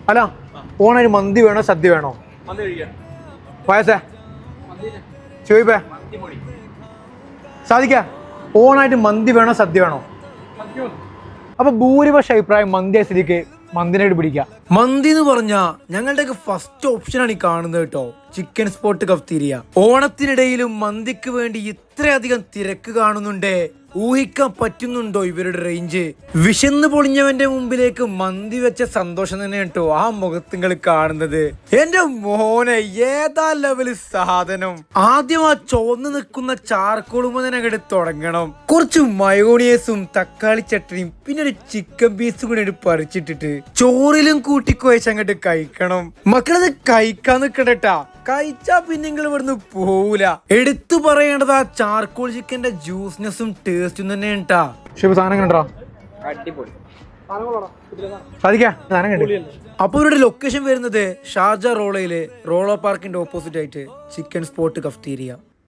അല്ല ഓണായിട്ട് മന്തി വേണോ സദ്യ വേണോ? വയസ്സേ ചോദിപ്പേ സാധിക്ക ഓണായിട്ട് മന്തി വേണോ സദ്യ വേണോ? അപ്പൊ ഭൂരിപക്ഷ അഭിപ്രായം മന്തി സ്ഥിതിക്ക് മന്തിനായിട്ട് പിടിക്കാം. മന്തി എന്ന് പറഞ്ഞാ ഞങ്ങളുടെയൊക്കെ ഫസ്റ്റ് ഓപ്ഷനാണ് ഈ കാണുന്നത് കേട്ടോ. Chicken spot cafeteria. ഓണത്തിനിടയിലും മന്തിക്ക് വേണ്ടി ഇത്രയധികം തിരക്ക് കാണുന്നുണ്ടേ. ഊഹിക്കാൻ പറ്റുന്നുണ്ടോ ഇവരുടെ റേഞ്ച്? വിശന്ന് പൊളിഞ്ഞവന്റെ മുമ്പിലേക്ക് മന്തി വെച്ച സന്തോഷം തന്നെ കേട്ടോ ആ മുഖത്തുങ്ങൾ കാണുന്നത്. എന്റെ മോനെ ഏതാ ലെവല് സാധനം. ആദ്യം ആ ചുവന്ന് നിൽക്കുന്ന ചാർക്കോളുമ്പോ തന്നെ അങ്ങോട്ട് തുടങ്ങണം. കുറച്ച് മയോണിയസും തക്കാളി ചട്ടനിയും പിന്നെ ഒരു ചിക്കൻ പീസും കൂടി പറിച്ചിട്ടിട്ട് ചോറിലും കൂട്ടിക്കുഴച്ച് അങ്ങോട്ട് കഴിക്കണം. മക്കളത് കഴിക്കാൻ നിക്കണ്ടട്ടാ. കഴിച്ചാ പിന്നെ നിങ്ങൾ ഇവിടുന്ന് പോവൂല. എടുത്തു പറയേണ്ടത് ആ ചാർക്കോൾ ചിക്കന്റെ ജ്യൂസ്നെസ്സും ടേസ്റ്റും തന്നെ ഉണ്ടാ. സാധനം കണ്ടോ? അപ്പൊ ഇവരുടെ ലൊക്കേഷൻ വരുന്നത് ഷാർജ റോളയില് റോളോ പാർക്കിന്റെ ഓപ്പോസിറ്റ് ആയിട്ട് ചിക്കൻ സ്പോട്ട് കഫ്തീരിയ.